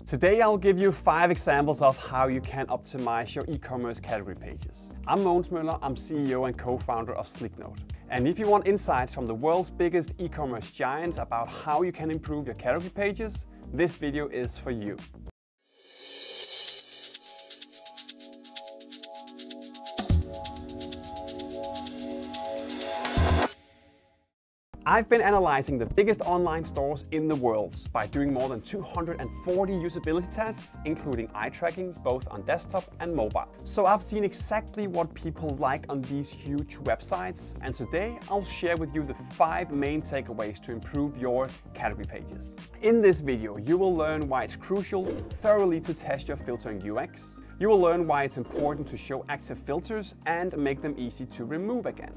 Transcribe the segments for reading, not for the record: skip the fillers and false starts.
Today I'll give you 5 examples of how you can optimize your e-commerce category pages. I'm Mogens Møller, I'm CEO and co-founder of Sleeknote. And if you want insights from the world's biggest e-commerce giants about how you can improve your category pages, this video is for you. I've been analyzing the biggest online stores in the world by doing more than 240 usability tests, including eye tracking, both on desktop and mobile. So I've seen exactly what people like on these huge websites, and today I'll share with you the 5 main takeaways to improve your category pages. In this video, you will learn why it's crucial thoroughly to test your filtering UX. You will learn why it's important to show active filters and make them easy to remove again.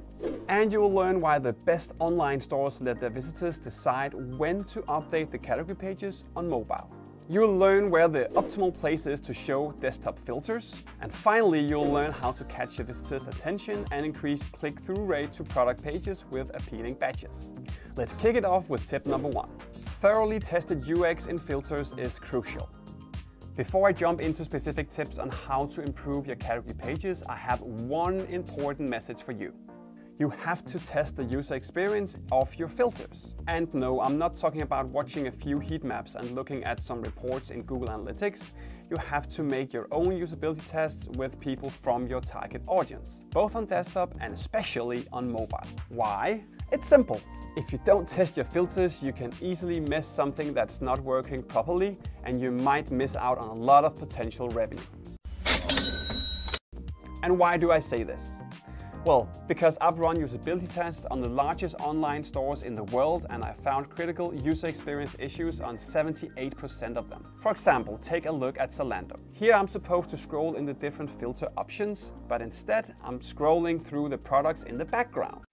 And you will learn why the best online stores let their visitors decide when to update the category pages on mobile. You'll learn where the optimal place is to show desktop filters. And finally, you'll learn how to catch your visitors' attention and increase click-through rate to product pages with appealing badges. Let's kick it off with tip number 1. Thoroughly tested UX in filters is crucial. Before I jump into specific tips on how to improve your category pages, I have one important message for you. You have to test the user experience of your filters. And no, I'm not talking about watching a few heat maps and looking at some reports in Google Analytics. You have to make your own usability tests with people from your target audience, both on desktop and especially on mobile. Why? It's simple. If you don't test your filters, you can easily miss something that's not working properly, and you might miss out on a lot of potential revenue. And why do I say this? Well, because I've run usability tests on the largest online stores in the world, and I found critical user experience issues on 78% of them. For example, take a look at Zalando. Here I'm supposed to scroll in the different filter options, but instead I'm scrolling through the products in the background.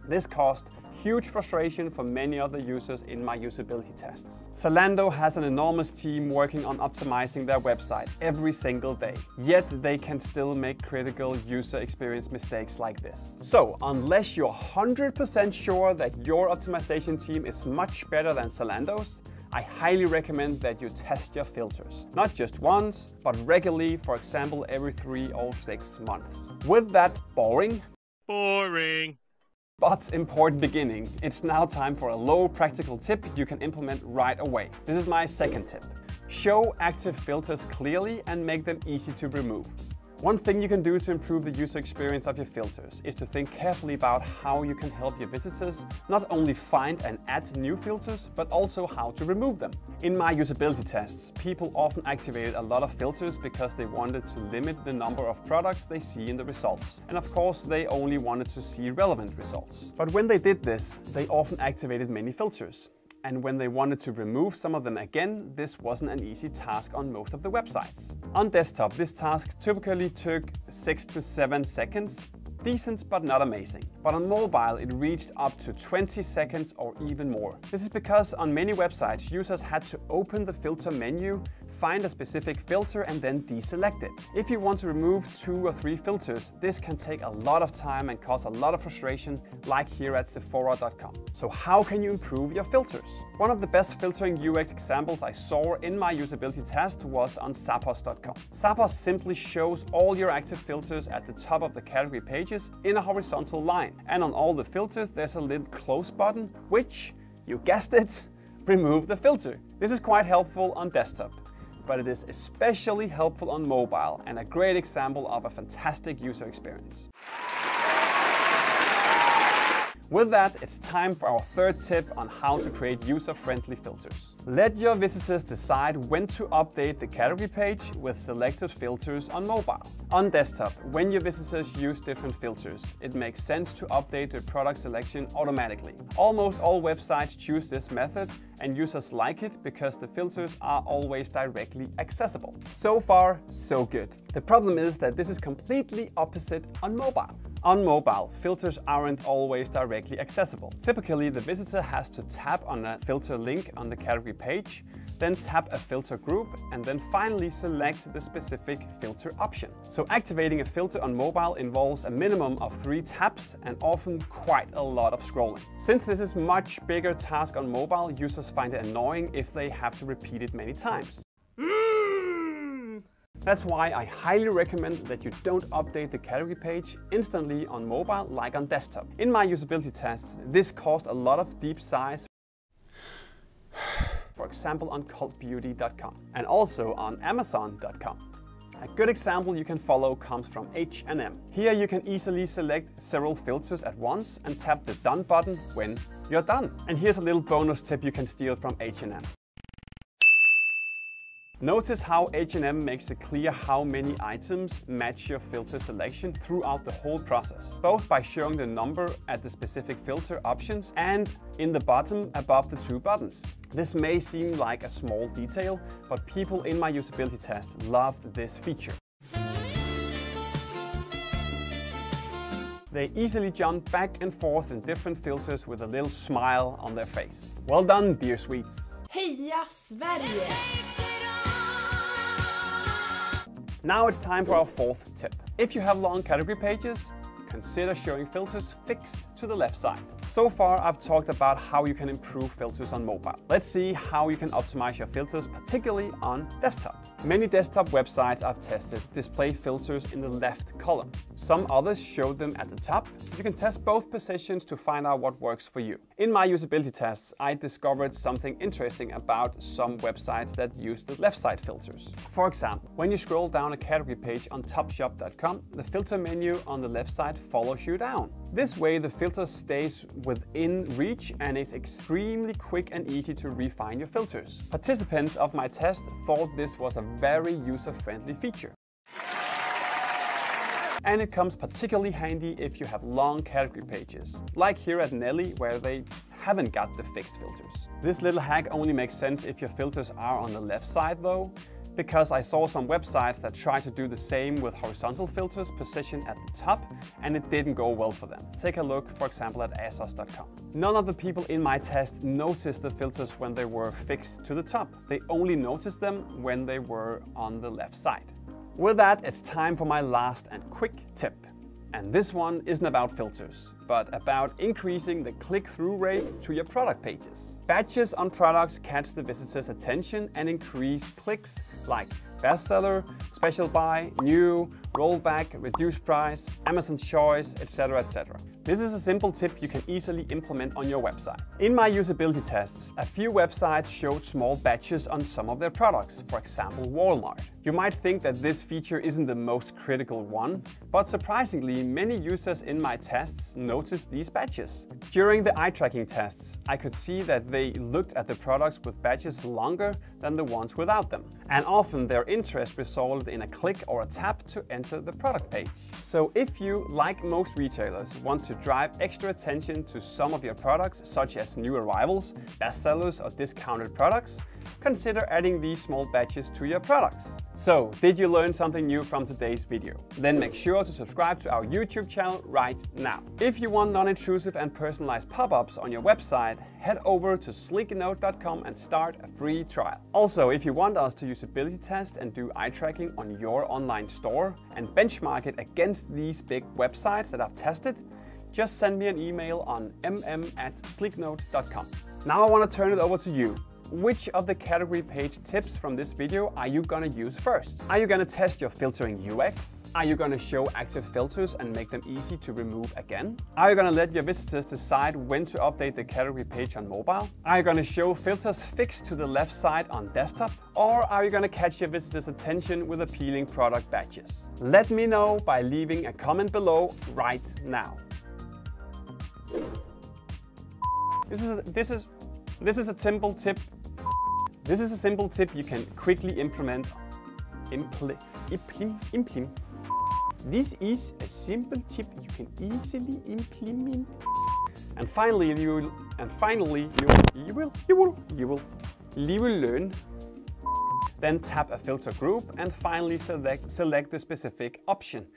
This caused huge frustration for many of the users in my usability tests. Zalando has an enormous team working on optimizing their website every single day, yet they can still make critical user experience mistakes like this. So, unless you're 100% sure that your optimization team is much better than Zalando's, I highly recommend that you test your filters. Not just once, but regularly, for example, every 3 or 6 months. With that boring but important beginning, it's now time for a low practical tip you can implement right away. This is my second tip. Show active filters clearly and make them easy to remove. One thing you can do to improve the user experience of your filters is to think carefully about how you can help your visitors not only find and add new filters, but also how to remove them. In my usability tests, people often activated a lot of filters because they wanted to limit the number of products they see in the results. And of course, they only wanted to see relevant results. But when they did this, they often activated many filters. And when they wanted to remove some of them again, this wasn't an easy task on most of the websites. On desktop, this task typically took 6 to 7 seconds. Decent, but not amazing. But on mobile, it reached up to 20 seconds or even more. This is because on many websites, users had to open the filter menu, find a specific filter and then deselect it. If you want to remove 2 or 3 filters, this can take a lot of time and cause a lot of frustration, like here at Sephora.com. So how can you improve your filters? One of the best filtering UX examples I saw in my usability test was on Zappos.com. Zappos simply shows all your active filters at the top of the category pages in a horizontal line. And on all the filters, there's a little close button, which, you guessed it, remove the filter. This is quite helpful on desktop, but it is especially helpful on mobile and a great example of a fantastic user experience. With that, it's time for our third tip on how to create user-friendly filters. Let your visitors decide when to update the category page with selected filters on mobile. On desktop, when your visitors use different filters, it makes sense to update the product selection automatically. Almost all websites choose this method, and users like it because the filters are always directly accessible. So far, so good. The problem is that this is completely opposite on mobile. On mobile, filters aren't always directly accessible. Typically, the visitor has to tap on a filter link on the category page, then tap a filter group, and then finally select the specific filter option. So activating a filter on mobile involves a minimum of 3 taps and often quite a lot of scrolling. Since this is a much bigger task on mobile, users find it annoying if they have to repeat it many times. That's why I highly recommend that you don't update the category page instantly on mobile like on desktop. In my usability tests, this caused a lot of deep sighs, for example on cultbeauty.com and also on amazon.com. A good example you can follow comes from H&M. Here you can easily select several filters at once and tap the Done button when you're done. And here's a little bonus tip you can steal from H&M. Notice how H&M makes it clear how many items match your filter selection throughout the whole process, both by showing the number at the specific filter options and in the bottom above the 2 buttons. This may seem like a small detail, but people in my usability test loved this feature. They easily jump back and forth in different filters with a little smile on their face. Well done, dear sweets! Heja Sverige! Now it's time for our 4th tip. If you have long category pages, consider showing filters fixed to the left side. So far, I've talked about how you can improve filters on mobile. Let's see how you can optimize your filters, particularly on desktop. Many desktop websites I've tested display filters in the left column. Some others show them at the top. You can test both positions to find out what works for you. In my usability tests, I discovered something interesting about some websites that use the left side filters. For example, when you scroll down a category page on topshop.com, the filter menu on the left side follows you down. This way the filter stays within reach and is extremely quick and easy to refine your filters. Participants of my test thought this was a very user-friendly feature. And it comes particularly handy if you have long category pages, like here at Nelly, where they haven't got the fixed filters. This little hack only makes sense if your filters are on the left side though, because I saw some websites that try to do the same with horizontal filters positioned at the top, and it didn't go well for them. Take a look, for example, at asos.com. None of the people in my test noticed the filters when they were fixed to the top. They only noticed them when they were on the left side. With that, it's time for my last and quick tip. And this one isn't about filters, but about increasing the click-through rate to your product pages. Badges on products catch the visitor's attention and increase clicks like bestseller, special buy, new, rollback, reduced price, Amazon's choice, etc., etc. This is a simple tip you can easily implement on your website. In my usability tests, a few websites showed small badges on some of their products, for example Walmart. You might think that this feature isn't the most critical one, but surprisingly many users in my tests noticed these badges. During the eye tracking tests, I could see that they looked at the products with badges longer than the ones without them. And often their interest resulted in a click or a tap to enter the product page. So if you, like most retailers, want to drive extra attention to some of your products, such as new arrivals, bestsellers, or discounted products, consider adding these small badges to your products. So, did you learn something new from today's video? Then make sure to subscribe to our YouTube channel right now. If you want non-intrusive and personalized pop-ups on your website, head over to sleeknote.com and start a free trial. Also, if you want us to usability test and do eye tracking on your online store and benchmark it against these big websites that I've tested, just send me an email on mm@sleeknote.com. Now I want to turn it over to you. Which of the category page tips from this video are you gonna use first? Are you gonna test your filtering UX? Are you gonna show active filters and make them easy to remove again? Are you gonna let your visitors decide when to update the category page on mobile? Are you gonna show filters fixed to the left side on desktop? Or are you gonna catch your visitors' attention with appealing product badges? Let me know by leaving a comment below right now. This is a simple tip. This is a simple tip you can quickly implement. This is a simple tip you can easily implement. And finally, you will learn. Then tap a filter group and finally select the specific option.